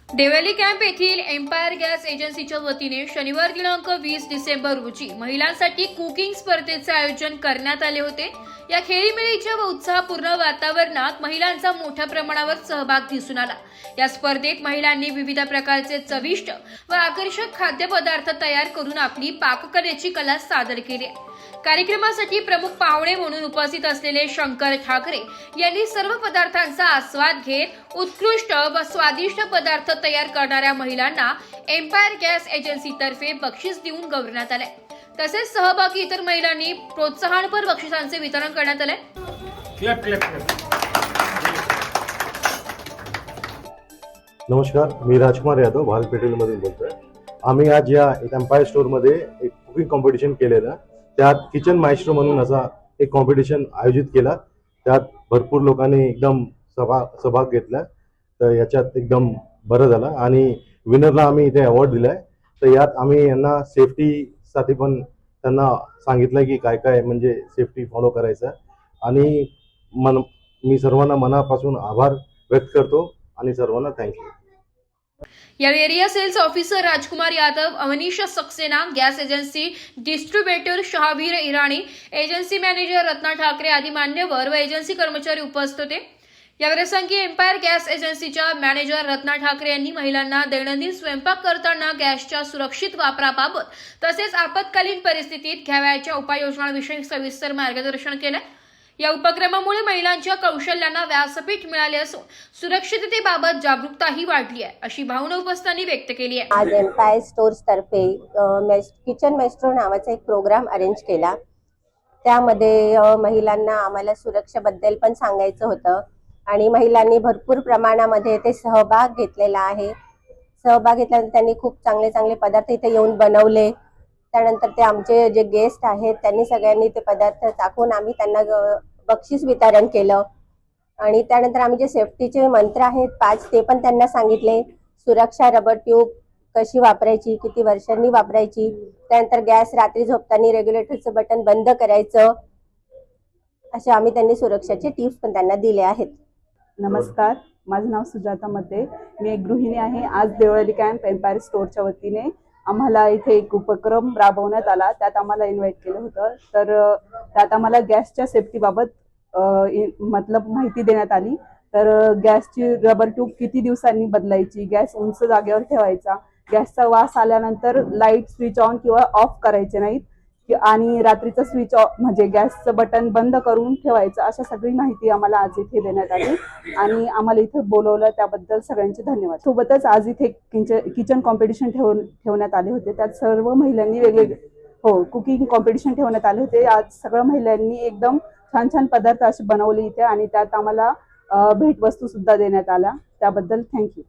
देवली कॅम्प येथील empire gas एजन्सीच्या वतीने शनिवार दिनांक 20 डिसेंबर रोजी महिलांसाठी कुकिंग स्पर्धेचे आयोजन करण्यात आले होते। या खेळीमेळीच्या व उत्साहपूर्ण वातावरणात महिलांचा मोठ्या प्रमाणावर सहभाग दिसून आला। या स्पर्धेत महिलांनी विविध प्रकारचे चविष्ट व आकर्षक खाद्यपदार्थ तयार करून आपली पाककलेची कला सादर केली। कार्यक्रमासाठी प्रमुख पाहुणे म्हणून उपस्थित असलेले शंकर ठाकरे यांनी सर्व पदार्थांचा आस्वाद घेत उत्कृष्ट व स्वादिष्ट पदार्थ तयार करणाऱ्या महिलांना एम्पायर गॅस एजन्सीतर्फे बक्षीस देऊन गौरवण्यात आले। तसेच सहभागी इतर महिलांनी प्रोत्साहनपर बक्षिसांचे वितरण करण्यात आले। नमस्कार, मी राजकुमार यादव भारत पेट्रोलियममधून बोलतोय। आम्ही आज या एम्पायर स्टोअरमध्ये एक कुकिंग कॉम्पिटिशन केलेलं, त्यात किचन मायस्ट्रो म्हणून असा एक कॉम्पिटिशन आयोजित केला। त्यात भरपूर लोकांनी एकदम सहभाग घेतला, तर याच्यात एकदम बरं झालं आणि विनरला आम्ही इथे अवॉर्ड दिलाय। तर यात आम्ही यांना सेफ्टीसाठी पण त्यांना सांगितलं की काय काय म्हणजे सेफ्टी फॉलो करायचं आणि मी सर्वांना मनापासून आभार व्यक्त करतो आणि सर्वांना थँक्यू। यावेळी area sales officer Rajkumar Yadav, Avneesh Saxena, gas agency distributor Shahavir Irani, agency manager Ratna Thackeray आदी मान्यवर व एजन्सी कर्मचारी उपस्थित होते। याप्रसंगी एम्पायर गॅस एजन्सीच्या मॅनेजर रत्ना ठाकरे यांनी महिलांना दैनंदिन स्वयंपाक करताना गॅसच्या सुरक्षित वापराबाबत तसेच आपत्कालीन परिस्थितीत घ्यावयाच्या उपाययोजनांविषयी सविस्तर मार्गदर्शन केले। या उपक्रमामुळे महिलांच्या कौशल्यांना व्यासपीठ मिळाले असून सुरक्षिततेबाबत जागरूकताही वाढली आहे, अशी भावना उपस्थितांनी व्यक्त केली आहे। आज एम्पायर स्टोर्स तर्फे किचन मेस्ट्रो नावाचा एक प्रोग्राम अरेंज केला। त्यामध्ये महिलांना आम्हाला सुरक्षेबद्दल पण सांगायचं होतं आणि महिलांनी भरपूर प्रमाणामध्ये ते सहभाग घेतलेला आहे। सहभाग घेतल्यानंतर त्यांनी खूप चांगले चांगले पदार्थ इथे येऊन बनवले। त्यानंतर ते आमचे जे गेस्ट आहेत त्यांनी सगळ्यांनी ते पदार्थ चाखून आम्ही त्यांना बक्षीस वितरण केलं आणि त्यानंतर आम्ही जे सेफ्टीचे मंत्र आहेत 5 ते पण त्यांना सांगितले। सुरक्षा, रबर ट्यूब कशी वापरायची, किती वर्षांनी वापरायची, त्यानंतर गॅस रात्री झोपताना रेग्युलेटरचं बटन बंद करायचं, असे आम्ही त्यांनी सुरक्षाचे टिप्स पण त्यांना दिले आहेत। नमस्कार, माझं नाव सुजाता मते, मी एक गृहिणी आहे। आज देवळी कॅम्प एम्पायर स्टोअरच्या वतीने आम्हाला इथे एक उपक्रम राबवण्यात आला। त्यात आम्हाला इन्व्हाइट केलं होतं। तर त्यात आम्हाला गॅसच्या सेफ्टीबाबत मतलब माहिती देण्यात आली। तर गॅसची रबर ट्यूब किती दिवसांनी बदलायची, गॅस उंच जागेवर ठेवायचा, गॅसचा वास आल्यानंतर लाईट स्विच ऑन किंवा ऑफ करायचे नाहीत आणि रात्रीचं स्विच ऑफ म्हणजे गॅसचं बटन बंद करून ठेवायचं, अशा सगळी माहिती आम्हाला आज इथे देण्यात आली आणि आम्हाला इथे बोलवलं त्याबद्दल सगळ्यांचे धन्यवाद। सोबतच आज इथे किचन कॉम्पिटिशन ठेवण्यात आले होते। त्यात सर्व महिलांनी वेगवेगळे कुकिंग कॉम्पिटिशन ठेवण्यात आले होते। आज सगळ्या महिलांनी एकदम छान छान पदार्थ असे बनवले इथे आणि त्यात आम्हाला भेटवस्तू सुद्धा देण्यात आल्या। त्याबद्दल थँक्यू।